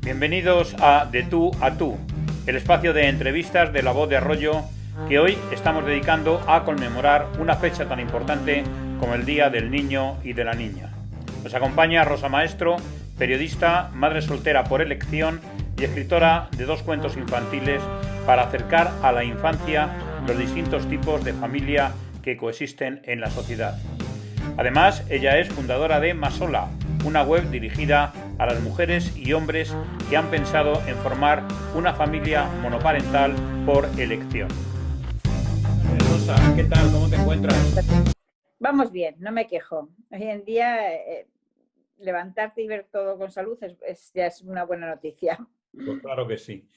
Bienvenidos a De Tú a Tú, el espacio de entrevistas de La Voz de Arroyo que hoy estamos dedicando a conmemorar una fecha tan importante como el Día del Niño y de la Niña. Nos acompaña Rosa Maestro, periodista, madre soltera por elección y escritora de 2 cuentos infantiles para acercar a la infancia los distintos tipos de familia que coexisten en la sociedad. Además, ella es fundadora de Masola, una web dirigida a las mujeres y hombres que han pensado en formar una familia monoparental por elección. Rosa, ¿qué tal? ¿Cómo te encuentras? Vamos bien, no me quejo. Hoy en día levantarte y ver todo con salud ya es una buena noticia. Pues claro que sí.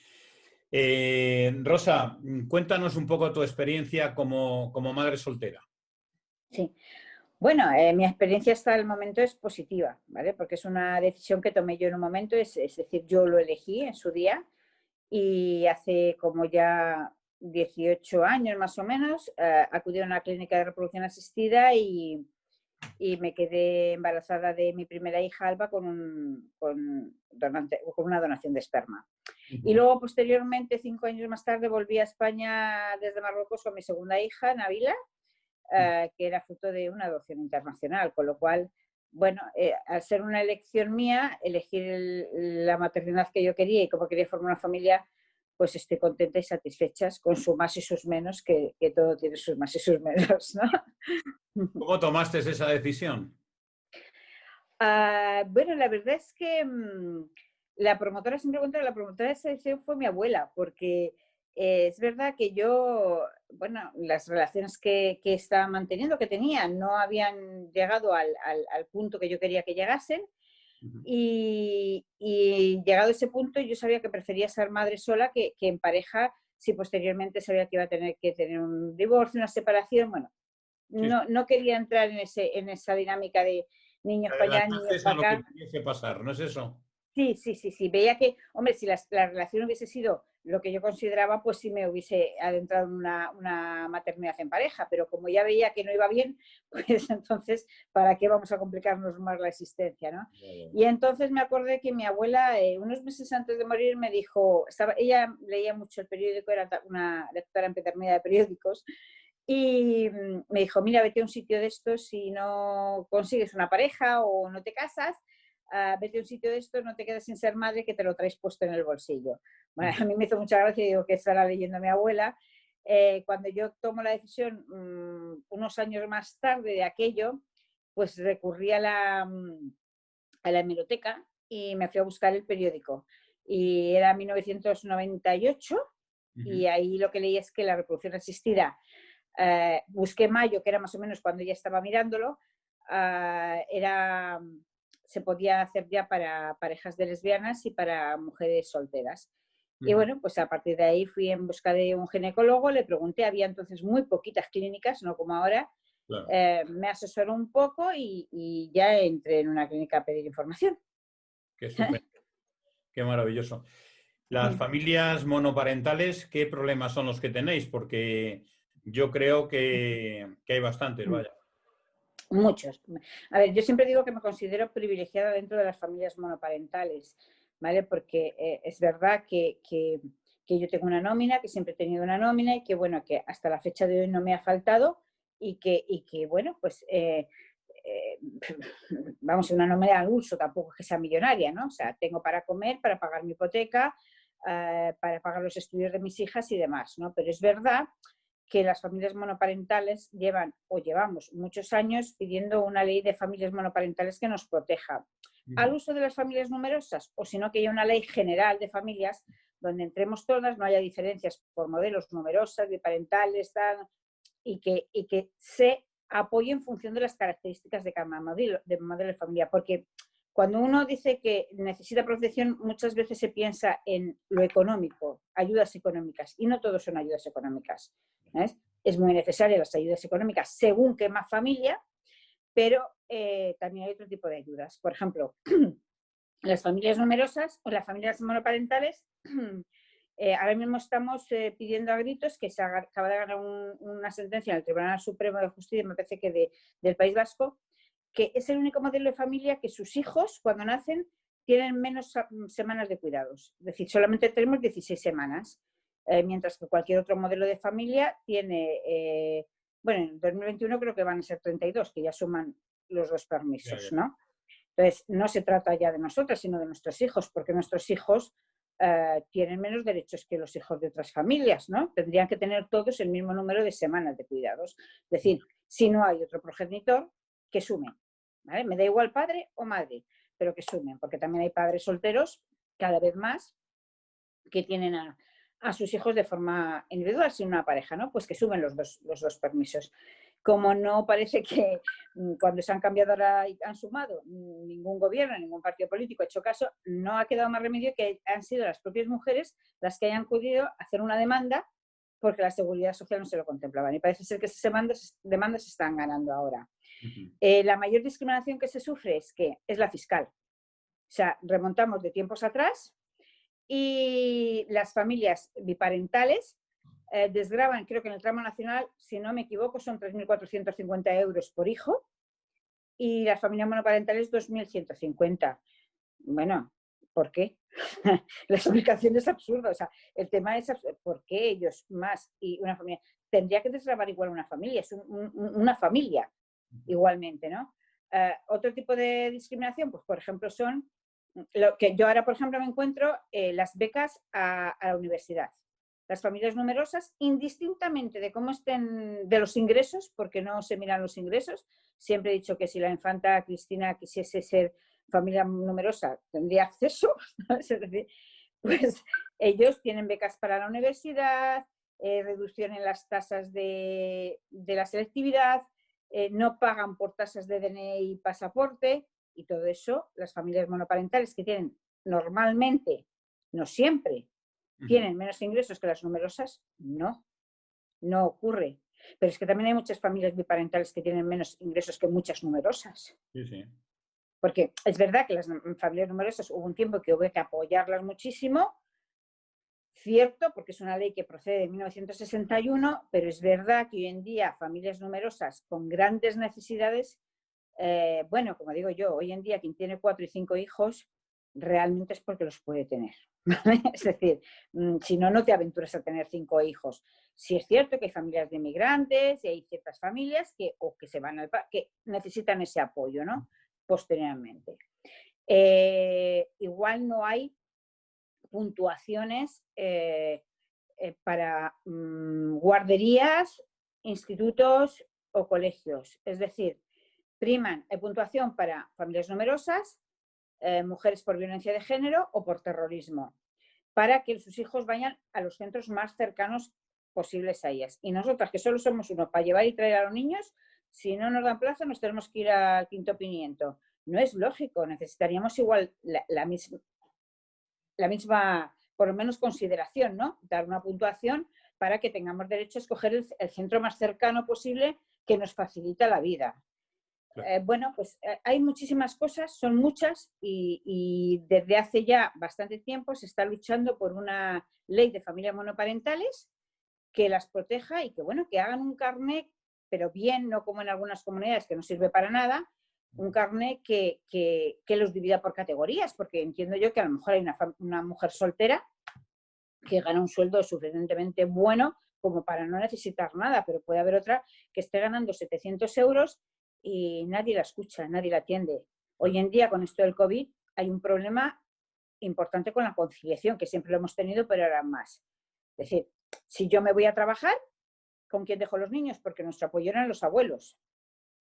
Rosa, cuéntanos un poco tu experiencia como madre soltera. Sí. Bueno, mi experiencia hasta el momento es positiva, ¿vale? Porque es una decisión que tomé yo en un momento, es decir, yo lo elegí en su día y hace como ya 18 años más o menos acudí a una clínica de reproducción asistida y me quedé embarazada de mi primera hija, Alba, con una donación de esperma. Y luego, posteriormente, 5 años más tarde, volví a España desde Marruecos con mi segunda hija, Nabila, que era fruto de una adopción internacional, con lo cual, bueno, al ser una elección mía, elegir la maternidad que yo quería y como quería formar una familia, pues estoy contenta y satisfecha con sus más y sus menos, que todo tiene sus más y sus menos, ¿no? ¿Cómo tomaste esa decisión? Bueno, la verdad es que la promotora, siempre cuento, la promotora de esa decisión fue mi abuela, porque es verdad que yo, bueno, las relaciones que estaba manteniendo, que tenía, no habían llegado al punto que yo quería que llegasen. Y llegado a ese punto, yo sabía que prefería ser madre sola que en pareja, si posteriormente sabía que iba a tener que tener un divorcio, una separación. Bueno, Sí, no quería entrar en esa dinámica de niños te para allá, niños adelantaste a para lo que acá. tuviese pasar, ¿no es eso? Sí, sí, sí, sí. Veía que, hombre, si la relación hubiese sido lo que yo consideraba, pues sí me hubiese adentrado en una maternidad en pareja, pero como ya veía que no iba bien, pues entonces, ¿para qué vamos a complicarnos más la existencia, no? Y entonces me acordé que mi abuela, unos meses antes de morir, me dijo, ella leía mucho el periódico, era una lectora empedernida de periódicos, y me dijo, mira, vete a un sitio de estos si no consigues una pareja o no te casas, vete a un sitio de estos, no te quedes sin ser madre, que te lo traes puesto en el bolsillo. Bueno, a mí me hizo mucha gracia, digo que estará leyendo mi abuela. Cuando yo tomo la decisión, unos años más tarde de aquello, pues recurrí a la hemeroteca y me fui a buscar el periódico. Y era 1998 y ahí lo que leí es que la reproducción asistida, busqué mayo, que era más o menos cuando ya estaba mirándolo, era, se podía hacer ya para parejas de lesbianas y para mujeres solteras. Y bueno, pues a partir de ahí fui en busca de un ginecólogo, le pregunté, había entonces muy poquitas clínicas, no como ahora, Claro. me asesoró un poco y ya entré en una clínica a pedir información. Qué estupendo, qué maravilloso. Las familias monoparentales, ¿qué problemas son los que tenéis? Porque yo creo que hay bastantes, vaya. Muchos. A ver, yo siempre digo que me considero privilegiada dentro de las familias monoparentales, ¿vale? Porque es verdad que yo tengo una nómina, que siempre he tenido una nómina y que, bueno, que hasta la fecha de hoy no me ha faltado y que bueno, pues, eh, vamos, una nómina al uso, tampoco es que sea millonaria, ¿no? O sea, tengo para comer, para pagar mi hipoteca, para pagar los estudios de mis hijas y demás, ¿no? Pero es verdad que las familias monoparentales llevan o llevamos muchos años pidiendo una ley de familias monoparentales que nos proteja al uso de las familias numerosas, o si no, que haya una ley general de familias donde entremos todas, no haya diferencias por modelos numerosas, biparentales, tal, y que se apoye en función de las características de cada modelo de familia. Porque cuando uno dice que necesita protección, muchas veces se piensa en lo económico, ayudas económicas, y no todos son ayudas económicas. ¿Ves? Es muy necesaria las ayudas económicas según qué más familia, pero también hay otro tipo de ayudas. Por ejemplo, las familias numerosas o las familias monoparentales, ahora mismo estamos pidiendo a gritos que se acaba de ganar una sentencia en el Tribunal Supremo de Justicia, me parece que del País Vasco, que es el único modelo de familia que sus hijos, cuando nacen, tienen menos semanas de cuidados. Es decir, solamente tenemos 16 semanas, mientras que cualquier otro modelo de familia tiene, bueno, en 2021 creo que van a ser 32, que ya suman los 2 permisos, ¿no? Entonces, no se trata ya de nosotras, sino de nuestros hijos, porque nuestros hijos tienen menos derechos que los hijos de otras familias, ¿no? Tendrían que tener todos el mismo número de semanas de cuidados. Es decir, si no hay otro progenitor, que sumen, ¿vale? Me da igual padre o madre, pero que sumen, porque también hay padres solteros, cada vez más, que tienen a sus hijos de forma individual, sin una pareja, ¿no? Pues que sumen los dos permisos. Como no parece que cuando se han cambiado ahora y han sumado, ningún gobierno, ningún partido político ha hecho caso, no ha quedado más remedio que han sido las propias mujeres las que hayan podido hacer una demanda porque la seguridad social no se lo contemplaba. Y parece ser que esas demandas se están ganando ahora. La mayor discriminación que se sufre es la fiscal. O sea, remontamos de tiempos atrás y las familias biparentales desgravan, creo que en el tramo nacional, si no me equivoco, son 3.450 euros por hijo y las familias monoparentales 2.150. Bueno, ¿por qué? La explicación es absurda. O sea, el tema es ¿por qué ellos más y una familia? Tendría que desgravar igual una familia, es una familia igualmente, ¿no? Otro tipo de discriminación, pues por ejemplo, son lo que yo ahora, por ejemplo, me encuentro las becas a la universidad. Las familias numerosas, indistintamente de cómo estén, de los ingresos, porque no se miran los ingresos, siempre he dicho que si la infanta Cristina quisiese ser familia numerosa, tendría acceso, ¿sabes? Es decir, pues ellos tienen becas para la universidad, reducción en las tasas de la selectividad, no pagan por tasas de DNI y pasaporte, y todo eso, las familias monoparentales que tienen normalmente, no siempre, tienen menos ingresos que las numerosas, no ocurre. Pero es que también hay muchas familias biparentales que tienen menos ingresos que muchas numerosas. Sí, sí. Porque es verdad que las familias numerosas hubo un tiempo que hubo que apoyarlas muchísimo, cierto, porque es una ley que procede de 1961, pero es verdad que hoy en día familias numerosas con grandes necesidades, bueno, como digo yo, hoy en día quien tiene 4 y 5 hijos realmente es porque los puede tener. ¿Vale? Es decir, si no, no te aventuras a tener 5 hijos. Sí es cierto que hay familias de inmigrantes y hay ciertas familias que se van que necesitan ese apoyo, ¿no? Posteriormente. Igual no hay puntuaciones para guarderías, institutos o colegios. Es decir, priman puntuación para familias numerosas, mujeres por violencia de género o por terrorismo, para que sus hijos vayan a los centros más cercanos posibles a ellas. Y nosotras, que solo somos uno para llevar y traer a los niños, si no nos dan plaza, nos tenemos que ir al quinto pimiento. No es lógico, necesitaríamos igual la misma, por lo menos, consideración, ¿no? Dar una puntuación para que tengamos derecho a escoger el centro más cercano posible que nos facilita la vida. Bueno, pues hay muchísimas cosas, son muchas y desde hace ya bastante tiempo se está luchando por una ley de familias monoparentales que las proteja y que, bueno, que hagan un carnet, pero bien, no como en algunas comunidades que no sirve para nada, un carnet que los divida por categorías, porque entiendo yo que a lo mejor hay una mujer soltera que gana un sueldo suficientemente bueno como para no necesitar nada, pero puede haber otra que esté ganando 700 euros y nadie la escucha, nadie la atiende. Hoy en día, con esto del COVID, hay un problema importante con la conciliación, que siempre lo hemos tenido, pero ahora más. Es decir, si yo me voy a trabajar, ¿con quién dejo los niños? Porque nuestro apoyo eran los abuelos.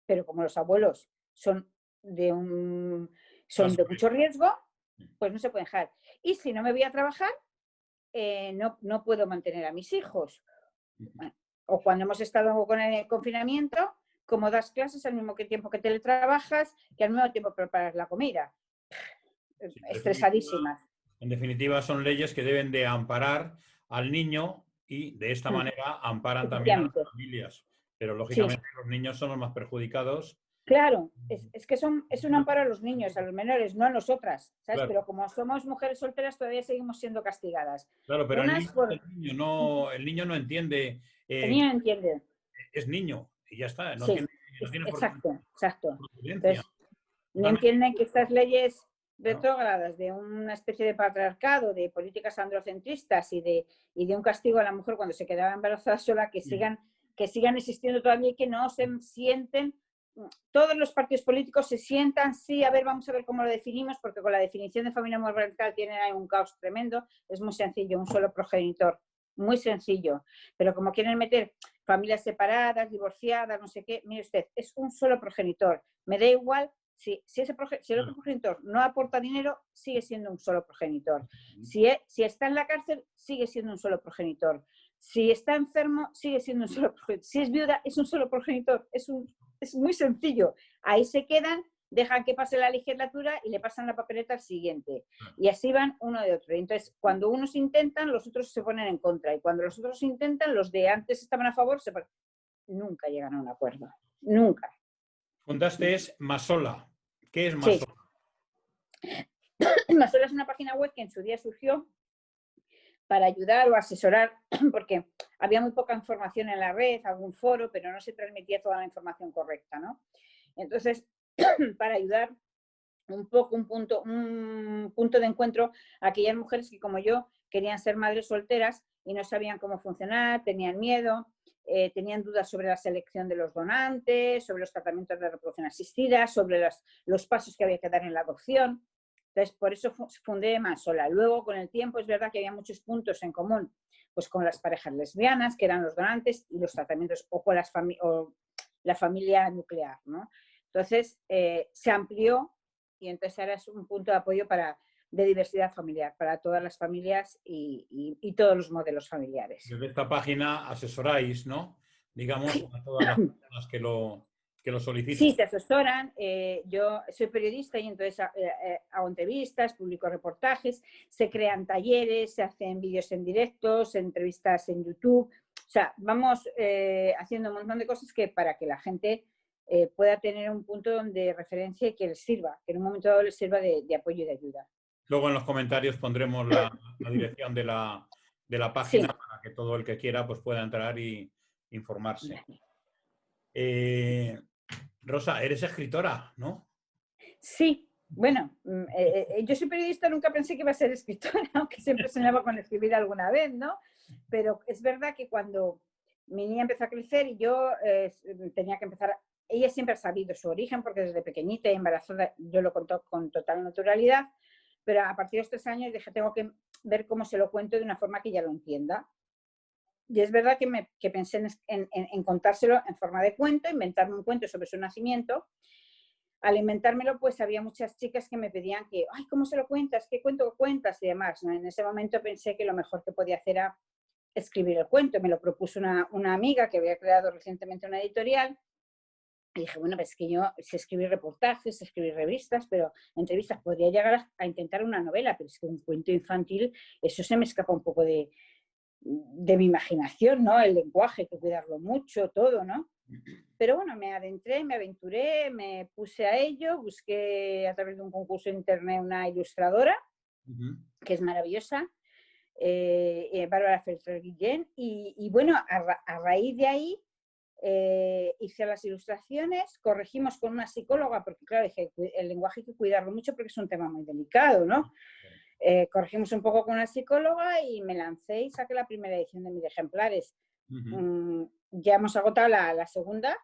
Pero como los abuelos son de mucho riesgo, pues no se pueden dejar. Y si no me voy a trabajar, no puedo mantener a mis hijos. O cuando hemos estado con el confinamiento, como das clases al mismo tiempo que teletrabajas, que al mismo tiempo preparas la comida. Sí, estresadísimas. En definitiva, son leyes que deben de amparar al niño y de esta manera amparan también a las familias. Pero lógicamente los niños son los más perjudicados. Claro, es que es un amparo a los niños, a los menores, no a nosotras, ¿sabes? Claro. Pero como somos mujeres solteras todavía seguimos siendo castigadas. Claro, pero el niño no entiende. El niño no entiende. Es niño y ya está. No sí, tiene exacto. por Entonces, no entienden que estas leyes retrógradas de una especie de patriarcado, de políticas androcentristas y de un castigo a la mujer cuando se quedaba embarazada sola, que sigan existiendo todavía y que no se sienten, todos los partidos políticos se sientan, sí, a ver, vamos a ver cómo lo definimos, porque con la definición de familia monoparental tienen ahí un caos tremendo, es muy sencillo, un solo progenitor, muy sencillo, pero como quieren meter familias separadas, divorciadas, no sé qué, mire usted, es un solo progenitor, me da igual. Si el otro progenitor no aporta dinero, sigue siendo un solo progenitor. Si está en la cárcel, sigue siendo un solo progenitor. Si está enfermo, sigue siendo un solo progenitor. Si es viuda, es un solo progenitor. Es muy sencillo. Ahí se quedan, dejan que pase la legislatura y le pasan la papeleta al siguiente. Y así van uno de otro. Entonces, cuando unos intentan, los otros se ponen en contra. Y cuando los otros intentan, los de antes estaban a favor, nunca llegan a un acuerdo. Nunca. Fundaste es Masola. ¿Qué es Sí. Masola? Masola es una página web que en su día surgió para ayudar o asesorar, porque había muy poca información en la red, algún foro, pero no se transmitía toda la información correcta, ¿no? Entonces, para ayudar un poco, un punto de encuentro a aquellas mujeres que, como yo, querían ser madres solteras y no sabían cómo funcionar, tenían miedo, tenían dudas sobre la selección de los donantes, sobre los tratamientos de reproducción asistida, sobre los pasos que había que dar en la adopción. Entonces, por eso fundé Masola. Luego, con el tiempo, es verdad que había muchos puntos en común, pues con las parejas lesbianas, que eran los donantes, y los tratamientos, o con la familia nuclear, ¿no? Entonces, se amplió y entonces ahora es un punto de apoyo de diversidad familiar para todas las familias y todos los modelos familiares. Desde esta página asesoráis, ¿no? Digamos, a todas las personas que lo soliciten. Sí, se asesoran. Yo soy periodista y entonces hago entrevistas, publico reportajes, se crean talleres, se hacen vídeos en directos, entrevistas en YouTube. O sea, vamos haciendo un montón de cosas para que la gente pueda tener un punto de referencia y que les sirva, que en un momento dado les sirva de apoyo y de ayuda. Luego en los comentarios pondremos la dirección de la página, sí, para que todo el que quiera pues pueda entrar y informarse. Rosa, eres escritora, ¿no? Sí, bueno, yo soy periodista, nunca pensé que iba a ser escritora, aunque siempre soñaba con escribir alguna vez, ¿no? Pero es verdad que cuando mi niña empezó a crecer y yo tenía que empezar, ella siempre ha sabido su origen, porque desde pequeñita y embarazada yo lo contó con total naturalidad, pero a partir de los 3 años dije, tengo que ver cómo se lo cuento de una forma que ella lo entienda. Y es verdad que pensé en contárselo en forma de cuento, inventarme un cuento sobre su nacimiento. Al inventármelo, pues había muchas chicas que me pedían que, ay, ¿cómo se lo cuentas? ¿Qué cuento cuentas? Y demás, ¿no? En ese momento pensé que lo mejor que podía hacer era escribir el cuento. Me lo propuso una amiga que había creado recientemente una editorial. Y dije, bueno, pues que yo sé escribir reportajes, sé escribir revistas, pero entrevistas, podría llegar a intentar una novela, pero es que un cuento infantil, eso se me escapa un poco de mi imaginación, ¿no? El lenguaje, hay que cuidarlo mucho, todo, ¿no? Pero bueno, me adentré, me aventuré, me puse a ello, busqué a través de un concurso en internet una ilustradora, que es maravillosa, Bárbara Feltrer-Guillén, y bueno, a raíz de ahí hice las ilustraciones, corregimos con una psicóloga, porque claro, dije, el lenguaje hay que cuidarlo mucho porque es un tema muy delicado, ¿no? Corregimos un poco con una psicóloga y me lancé y saqué la primera edición de mis ejemplares. Ya hemos agotado la segunda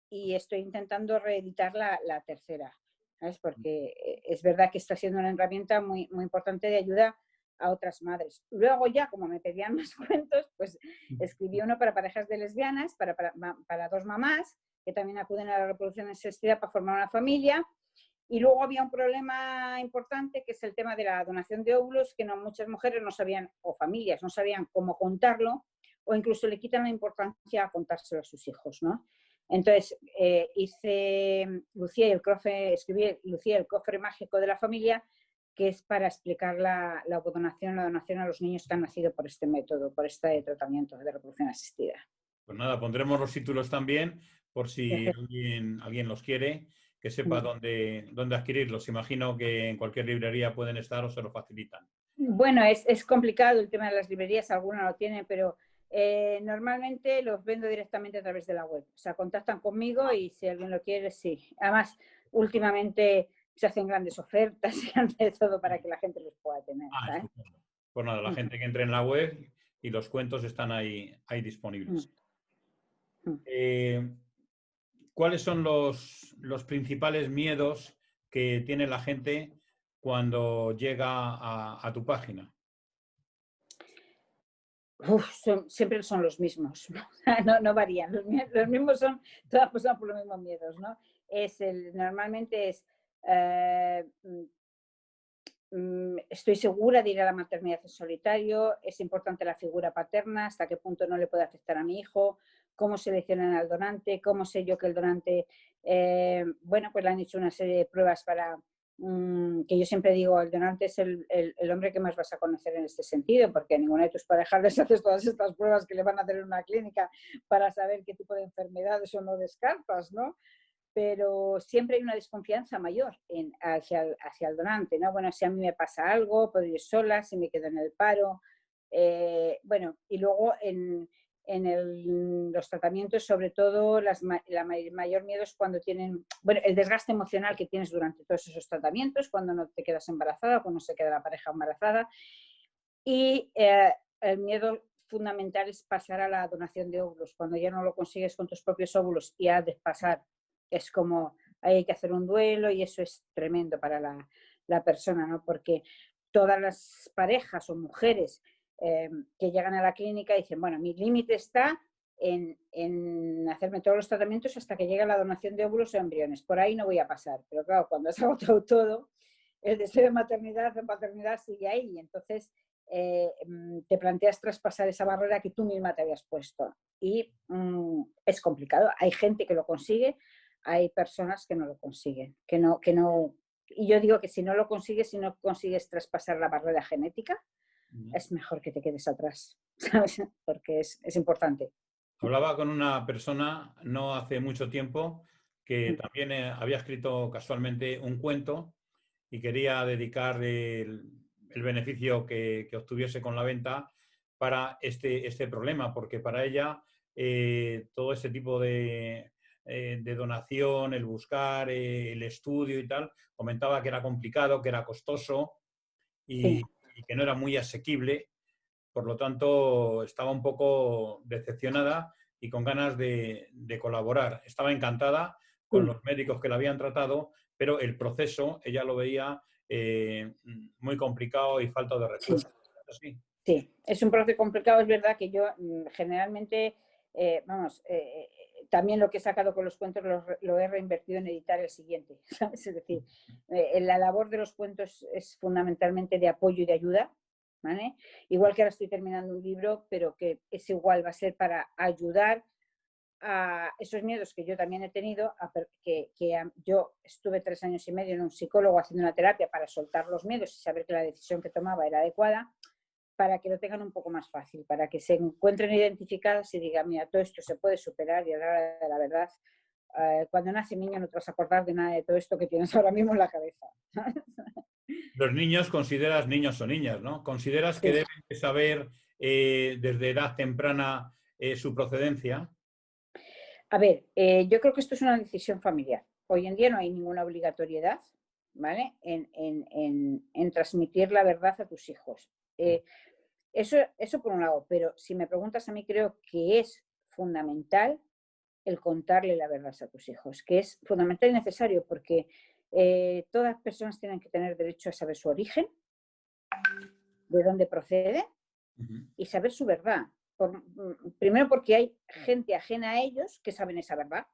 y estoy intentando reeditar la tercera, ¿sabes? Porque es verdad que está siendo una herramienta muy, muy importante de ayuda a otras madres. Luego ya, como me pedían más cuentos, pues escribí uno para parejas de lesbianas, para 2 mamás, que también acuden a la reproducción asistida para formar una familia. Y luego había un problema importante, que es el tema de la donación de óvulos, que muchas mujeres no sabían, o familias, no sabían cómo contarlo, o incluso le quitan la importancia a contárselo a sus hijos, ¿no? Entonces, escribí Lucía el cofre mágico de la familia, que es para explicar la donación a los niños que han nacido por este método, por este tratamiento de reproducción asistida. Pues nada, pondremos los títulos también, por si alguien los quiere, que sepa dónde adquirirlos. Imagino que en cualquier librería pueden estar o se lo facilitan. Bueno, es complicado el tema de las librerías, algunas lo tienen, pero normalmente los vendo directamente a través de la web. O sea, contactan conmigo y si alguien lo quiere, sí. Además, últimamente se hacen grandes ofertas, se hace todo para que la gente los pueda tener, Ah, ¿sabes? estupendo. Pues nada, la Mm, gente que entre en la web y los cuentos están ahí mm, disponibles. mm. Eh, ¿Cuáles son los principales miedos que tiene la gente cuando llega a tu página? Uf, siempre son los mismos, no, no varían, los mismos son, todas pasan por los mismos miedos, ¿no? Normalmente es, eh, estoy segura de ir a la maternidad en solitario, es importante la figura paterna, hasta qué punto no le puede afectar a mi hijo, cómo seleccionan al donante, cómo sé yo que el donante, bueno, pues le han hecho una serie de pruebas para, que yo siempre digo, el donante es el hombre que más vas a conocer en este sentido, porque a ninguna de tus parejas les haces todas estas pruebas que le van a hacer en una clínica para saber qué tipo de enfermedades o no descartas, ¿no? Pero siempre hay una desconfianza mayor hacia el donante, ¿no? Bueno, si a mí me pasa algo, puedo ir sola, si me quedo en el paro. Bueno, y luego los tratamientos, sobre todo, mayor miedo es cuando tienen, bueno, el desgaste emocional que tienes durante todos esos tratamientos, cuando no te quedas embarazada, cuando se queda la pareja embarazada. Y el miedo fundamental es pasar a la donación de óvulos. Cuando ya no lo consigues con tus propios óvulos y has de pasar, es como hay que hacer un duelo y eso es tremendo para la persona, ¿no? Porque todas las parejas o mujeres que llegan a la clínica dicen, bueno, mi límite está en hacerme todos los tratamientos hasta que llegue la donación de óvulos o embriones. Por ahí no voy a pasar. Pero claro, cuando has agotado todo, el deseo de maternidad o paternidad sigue ahí. Entonces, te planteas traspasar esa barrera que tú misma te habías puesto. Y es complicado. Hay gente que lo consigue, hay personas que no lo consiguen. Y yo digo que si no lo consigues, si no consigues traspasar la barrera genética, es mejor que te quedes atrás, ¿sabes? Porque es importante. Hablaba con una persona no hace mucho tiempo que también había escrito casualmente un cuento y quería dedicar el beneficio que obtuviese con la venta para este problema, porque para ella todo este tipo de donación, el buscar, el estudio y tal, comentaba que era complicado, que era costoso y, Sí. y que no era muy asequible. Por lo tanto, estaba un poco decepcionada y con ganas de colaborar. Estaba encantada con Sí. los médicos que la habían tratado, pero el proceso ella lo veía muy complicado y falta de Sí. recursos. ¿Sí? Sí, es un proceso complicado, es verdad que yo generalmente, vamos, también lo que he sacado con los cuentos lo he reinvertido en editar el siguiente, ¿sabes? Es decir, la labor de los cuentos es fundamentalmente de apoyo y de ayuda, ¿vale? Igual que ahora estoy terminando un libro, pero que es igual, va a ser para ayudar a esos miedos que yo también he tenido, yo estuve 3 años y medio en un psicólogo haciendo una terapia para soltar los miedos y saber que la decisión que tomaba era adecuada, para que lo tengan un poco más fácil, para que se encuentren identificadas y digan, mira, todo esto se puede superar y a la hora de la verdad, cuando nace niño no te vas a acordar de nada de todo esto que tienes ahora mismo en la cabeza. Los niños consideras niños o niñas, ¿no? ¿Consideras que Sí. deben de saber desde edad temprana su procedencia? A ver, yo creo que esto es una decisión familiar. Hoy en día no hay ninguna obligatoriedad, ¿vale? En transmitir la verdad a tus hijos. Eso por un lado, pero si me preguntas a mí, creo que es fundamental el contarle la verdad a tus hijos, que es fundamental y necesario porque todas las personas tienen que tener derecho a saber su origen, de dónde procede Ujú. y saber su verdad. Primero porque hay gente ajena a ellos que saben esa verdad,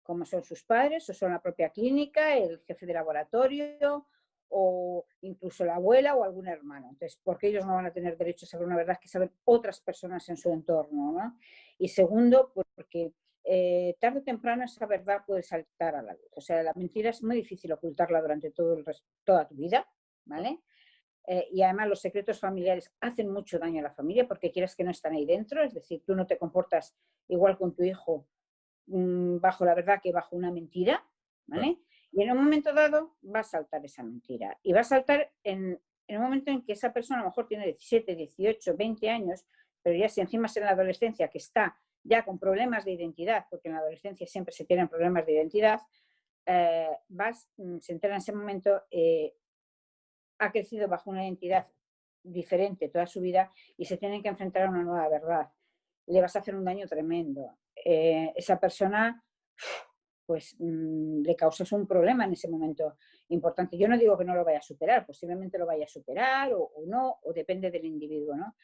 como son sus padres o son la propia clínica, el jefe de laboratorio o incluso la abuela o algún hermano. Entonces, porque ellos no van a tener derecho a saber una verdad que saben otras personas en su entorno, ¿no? Y segundo, porque tarde o temprano esa verdad puede saltar a la luz. O sea, la mentira es muy difícil ocultarla durante toda tu vida, ¿vale? Y además los secretos familiares hacen mucho daño a la familia porque quieres que no están ahí dentro, es decir, tú no te comportas igual con tu hijo bajo la verdad que bajo una mentira, Claro. ¿vale? Y en un momento dado va a saltar esa mentira. Y va a saltar en un momento en que esa persona a lo mejor tiene 17, 18, 20 años, pero ya si encima es en la adolescencia que está ya con problemas de identidad, porque en la adolescencia siempre se tienen problemas de identidad, se entera en ese momento, ha crecido bajo una identidad diferente toda su vida y se tienen que enfrentar a una nueva verdad. Le vas a hacer un daño tremendo. Esa persona, pues le causas un problema en ese momento importante. Yo no digo que no lo vaya a superar, posiblemente lo vaya a superar o no, o depende del individuo, ¿no?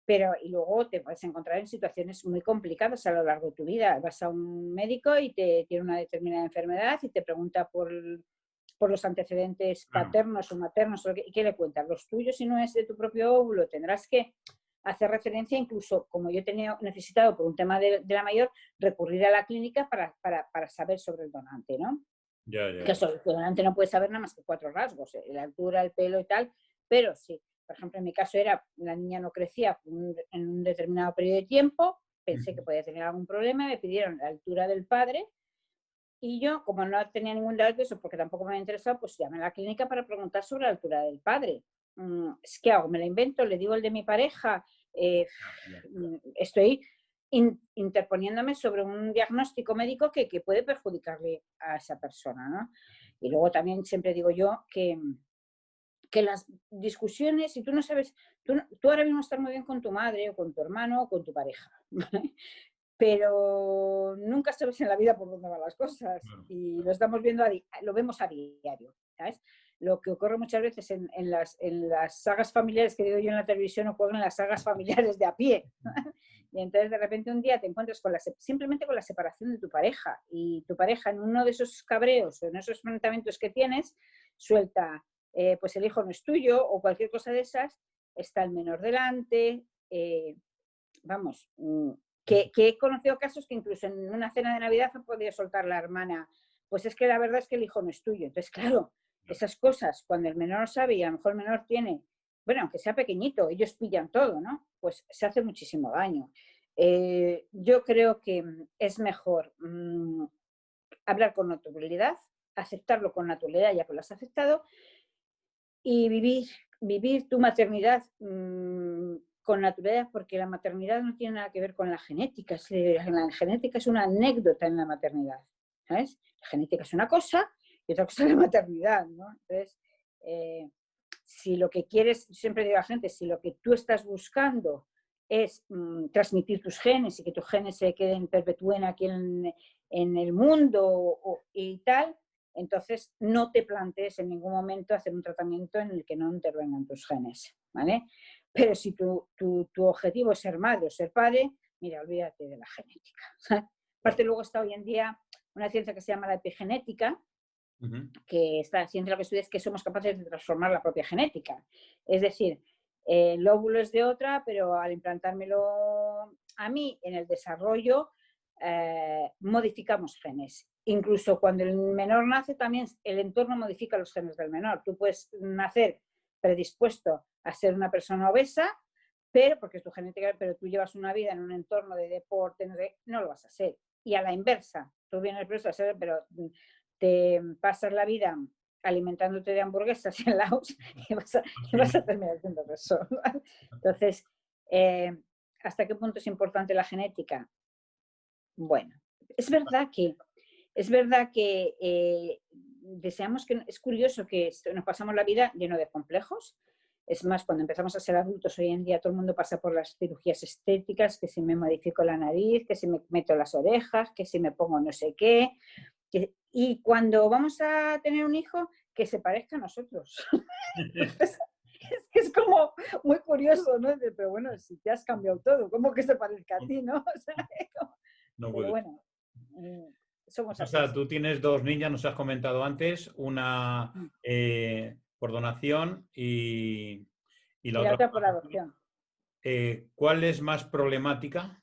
Pero y luego te puedes encontrar en situaciones muy complicadas a lo largo de tu vida. Vas a un médico y te tiene una determinada enfermedad y te pregunta por los antecedentes paternos o maternos, ¿y qué le cuentas? Los tuyos, si no es de tu propio óvulo, tendrás que hacer referencia, incluso como yo he necesitado por un tema de la mayor, recurrir a la clínica para saber sobre el donante, ¿no? Que sobre el donante no puede saber nada más que 4 rasgos, la altura, el pelo y tal, pero sí, por ejemplo, en mi caso era, la niña no crecía en un determinado periodo de tiempo, pensé que podía tener algún problema, me pidieron la altura del padre, y yo, como no tenía ningún dato de eso, porque tampoco me había interesado, pues llamé a la clínica para preguntar sobre la altura del padre. ¿Qué hago? ¿Me la invento? ¿Le digo el de mi pareja? Estoy interponiéndome sobre un diagnóstico médico que puede perjudicarle a esa persona, ¿no? Y luego también siempre digo yo que las discusiones, si tú no sabes, tú ahora mismo estás muy bien con tu madre o con tu hermano o con tu pareja, ¿vale? Pero nunca sabes en la vida por dónde van las cosas y lo estamos viendo, lo vemos a diario, ¿sabes? Lo que ocurre muchas veces en las sagas familiares que digo yo en la televisión ocurren en las sagas familiares de a pie. Y entonces de repente un día te encuentras simplemente con la separación de tu pareja y tu pareja en uno de esos cabreos o en esos enfrentamientos que tienes suelta, pues el hijo no es tuyo o cualquier cosa de esas, está el menor delante, vamos... Que he conocido casos que incluso en una cena de Navidad ha podido soltar la hermana, pues es que la verdad es que el hijo no es tuyo. Entonces, claro, esas cosas, cuando el menor sabe y a lo mejor el menor tiene, bueno, aunque sea pequeñito, ellos pillan todo, ¿no? Pues se hace muchísimo daño. Yo creo que es mejor hablar con naturalidad, aceptarlo con naturalidad ya que lo has aceptado y vivir tu maternidad con naturalidad, porque la maternidad no tiene nada que ver con la genética. La genética es una anécdota en la maternidad, ¿sabes? La genética es una cosa y otra cosa es la maternidad, ¿no? Entonces, si lo que quieres, siempre digo a la gente, si lo que tú estás buscando es transmitir tus genes y que tus genes se queden, perpetúen aquí en el mundo y tal, entonces no te plantees en ningún momento hacer un tratamiento en el que no intervengan tus genes, ¿vale? Pero si tu objetivo es ser madre o ser padre, mira, olvídate de la genética. Aparte luego está hoy en día una ciencia que se llama la epigenética, que esta ciencia lo que estudia es que somos capaces de transformar la propia genética. Es decir, el óvulo es de otra, pero al implantármelo a mí en el desarrollo, modificamos genes. Incluso cuando el menor nace, también el entorno modifica los genes del menor. Tú puedes nacer predispuesto a ser una persona obesa, pero porque es tu genética, pero tú llevas una vida en un entorno de deporte, no lo vas a ser. Y a la inversa, tú vienes predispuesto a ser, pero te pasas la vida alimentándote de hamburguesas en Laos y vas a terminar siendo eso. Entonces, ¿hasta qué punto es importante la genética? Bueno, es verdad que deseamos que, es curioso que nos pasamos la vida lleno de complejos. Es más, cuando empezamos a ser adultos hoy en día todo el mundo pasa por las cirugías estéticas, que si me modifico la nariz, que si me meto las orejas, que si me pongo no sé qué. Y cuando vamos a tener un hijo, que se parezca a nosotros. Es que es como muy curioso, ¿no? Pero bueno, si te has cambiado todo, ¿cómo que se parezca a ti, no? O sea, no pero bueno, somos o así. sea, tú tienes 2 niñas, nos has comentado antes, una por donación y la Y la otra otra por por adopción. ¿cuál es más problemática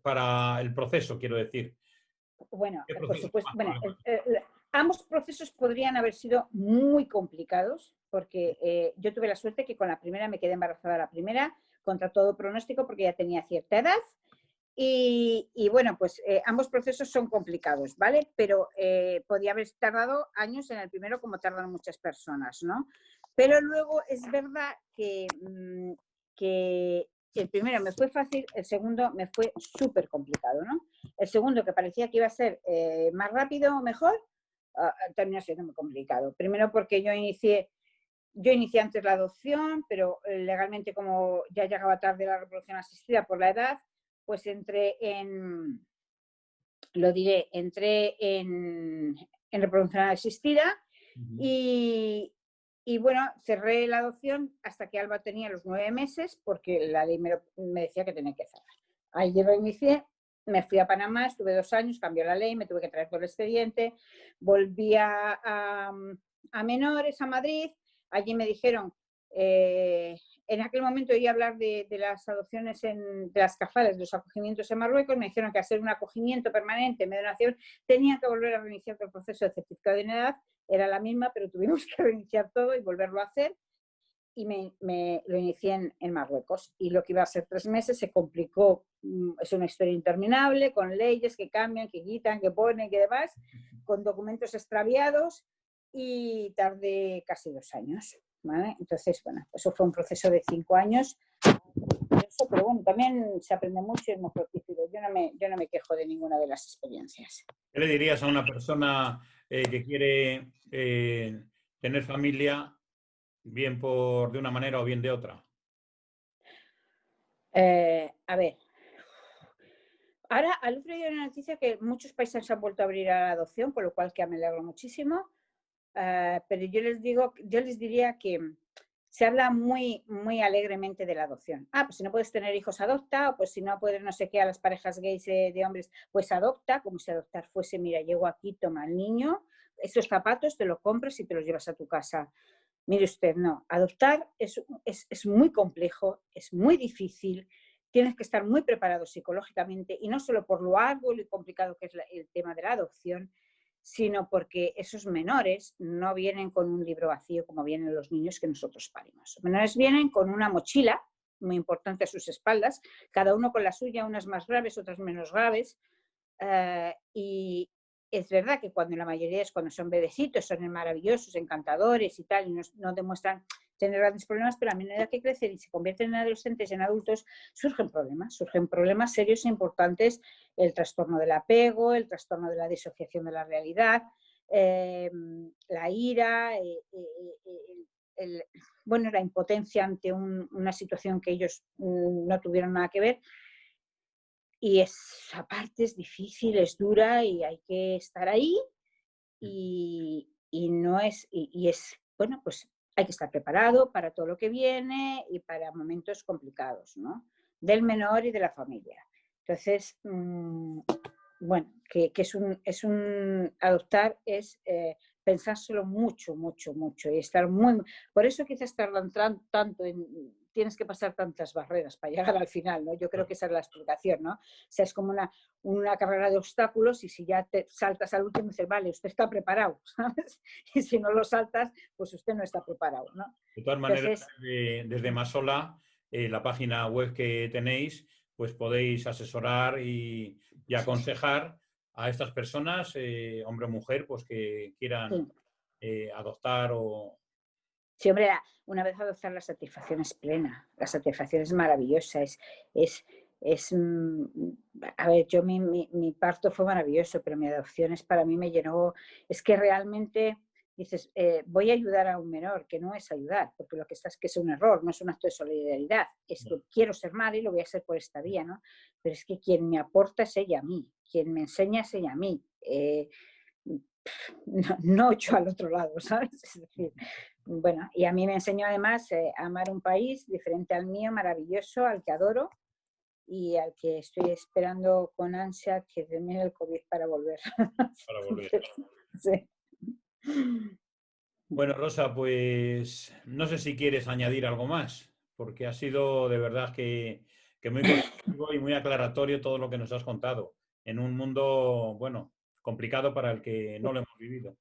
para el proceso, quiero decir? Bueno, ¿Qué por proceso es supuesto, más bueno, problemático? ambos procesos podrían haber sido muy complicados, porque yo tuve la suerte que con la primera me quedé embarazada la primera, contra todo pronóstico, porque ya tenía cierta edad. Y bueno, pues ambos procesos son complicados, ¿vale? Pero podía haber tardado años en el primero, como tardan muchas personas, ¿no? Pero luego es verdad que el primero me fue fácil, el segundo me fue súper complicado, ¿no? El segundo, que parecía que iba a ser más rápido o mejor, terminó siendo muy complicado. Primero porque yo inicié antes la adopción, pero legalmente, como ya llegaba tarde la reproducción asistida por la edad, pues entré en reproducción asistida y bueno, cerré la adopción hasta que Alba tenía los 9 meses porque la ley me decía que tenía que cerrar. Ahí yo lo inicié, me fui a Panamá, estuve 2 años, cambió la ley, me tuve que traer todo el expediente, volví a Menores, a Madrid. Allí me dijeron, en aquel momento oí hablar de las adopciones, de las cafales, de los acogimientos en Marruecos. Me dijeron que hacer un acogimiento permanente en medio de nación tenía que volver a reiniciar el proceso de certificado de edad. Era la misma, pero tuvimos que reiniciar todo y volverlo a hacer. Y lo inicié en Marruecos. Y lo que iba a ser 3 meses se complicó. Es una historia interminable, con leyes que cambian, que quitan, que ponen, que demás, con documentos extraviados, y tardé casi 2 años. ¿Vale? Entonces, bueno, eso fue un proceso de 5 años. Pero bueno, también se aprende mucho y es muy fructífero. Yo no me quejo de ninguna de las experiencias. ¿Qué le dirías a una persona que quiere tener familia, bien de una manera o bien de otra? A ver, ahora al otro día hay una noticia que muchos países se han vuelto a abrir a la adopción, con lo cual que me alegro muchísimo. Pero yo les diría que se habla muy, muy alegremente de la adopción. Pues si no puedes tener hijos, adopta, o pues si no puedes no sé qué, a las parejas gays de hombres, pues adopta, como si adoptar fuese, mira, llego aquí, toma al niño, estos zapatos te los compras y te los llevas a tu casa. Mire usted, no, adoptar es muy complejo, es muy difícil, tienes que estar muy preparado psicológicamente, y no solo por lo arduo y complicado que es el tema de la adopción, sino porque esos menores no vienen con un libro vacío como vienen los niños que nosotros parimos. Los menores vienen con una mochila muy importante a sus espaldas, cada uno con la suya, unas más graves, otras menos graves, y es verdad que cuando la mayoría es cuando son bebecitos, son maravillosos, encantadores y tal, y no demuestran tener grandes problemas, pero a medida que crecen y se convierten en adolescentes y en adultos, surgen problemas serios e importantes: el trastorno del apego, el trastorno de la disociación de la realidad, la ira, bueno, la impotencia ante una situación que ellos no tuvieron nada que ver. Y aparte es difícil, es dura y hay que estar ahí, y bueno, pues hay que estar preparado para todo lo que viene y para momentos complicados, ¿no? Del menor y de la familia. Entonces, bueno, que adoptar es pensárselo mucho, mucho, mucho, y estar muy... Por eso quizás tardan tanto tienes que pasar tantas barreras para llegar al final, ¿no? Yo creo que esa es la explicación, ¿no? O sea, es como una carrera de obstáculos, y si ya te saltas al último, dices, vale, usted está preparado, ¿sabes? Y si no lo saltas, pues usted no está preparado, ¿no? De todas maneras, desde Masola, la página web que tenéis, pues podéis asesorar y aconsejar a estas personas, hombre o mujer, pues que quieran adoptar o... Sí, hombre, una vez adoptar, la satisfacción es plena, la satisfacción es maravillosa, a ver, mi parto fue maravilloso, pero mi adopción para mí me llenó. Es que realmente dices, voy a ayudar a un menor, que no es ayudar, porque lo que está es que es un error, no es un acto de solidaridad, es que quiero ser madre y lo voy a hacer por esta vía, ¿no? Pero es que quien me aporta es ella a mí, quien me enseña es ella a mí. No yo al otro lado, ¿sabes? Es decir, bueno, y a mí me enseñó además a amar un país diferente al mío, maravilloso, al que adoro y al que estoy esperando con ansia que termine el COVID para volver. Para volver. Sí. Bueno, Rosa, pues no sé si quieres añadir algo más, porque ha sido de verdad que muy constructivo y muy aclaratorio todo lo que nos has contado, en un mundo, bueno, complicado para el que no lo hemos vivido.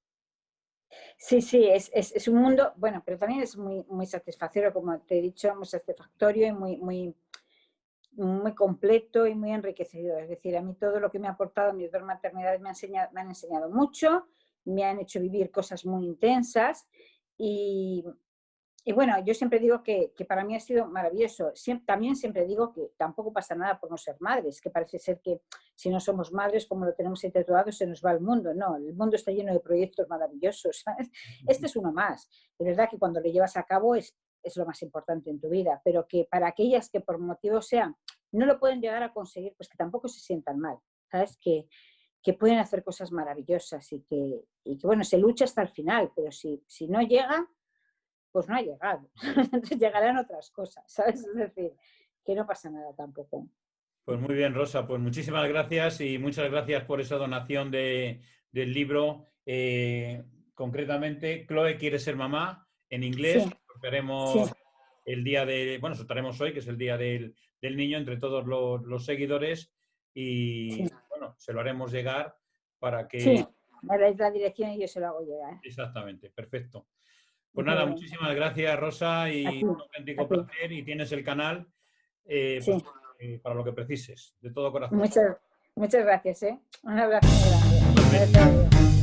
Sí, es un mundo, bueno, pero también es muy, muy satisfactorio, como te he dicho, muy satisfactorio y muy, muy, muy completo y muy enriquecedor. Es decir, a mí todo lo que me ha aportado mis 2 maternidades me han enseñado mucho, me han hecho vivir cosas muy intensas, y y bueno, yo siempre digo que para mí ha sido maravilloso. También siempre digo que tampoco pasa nada por no ser madres, que parece ser que si no somos madres, como lo tenemos titulado, se nos va el mundo. No, el mundo está lleno de proyectos maravillosos, ¿sabes? Este es uno más. De verdad que cuando lo llevas a cabo es lo más importante en tu vida, pero que para aquellas que por motivo sean no lo pueden llegar a conseguir, pues que tampoco se sientan mal, ¿sabes? Que pueden hacer cosas maravillosas y que bueno, se lucha hasta el final, pero si no llega, pues no ha llegado. Entonces llegarán otras cosas, ¿sabes? Es decir, que no pasa nada tampoco. Pues muy bien, Rosa, pues muchísimas gracias y muchas gracias por esa donación del libro. Concretamente, Chloe quiere ser mamá en Sí, inglés. sí, Sortearemos el día de, bueno, sortearemos hoy, que es el día del niño, entre todos los seguidores y, sí, bueno, se lo haremos llegar para que... sí. Me dais la dirección y yo se lo hago llegar. Exactamente, perfecto. Pues nada, Bueno, muchísimas gracias, Rosa, a y ti, un a auténtico ti. placer. Y tienes el canal, Sí, pues, para lo que precises, de todo corazón. muchas gracias, ¿eh? Un abrazo muy grande. Igualmente. Gracias a Dios.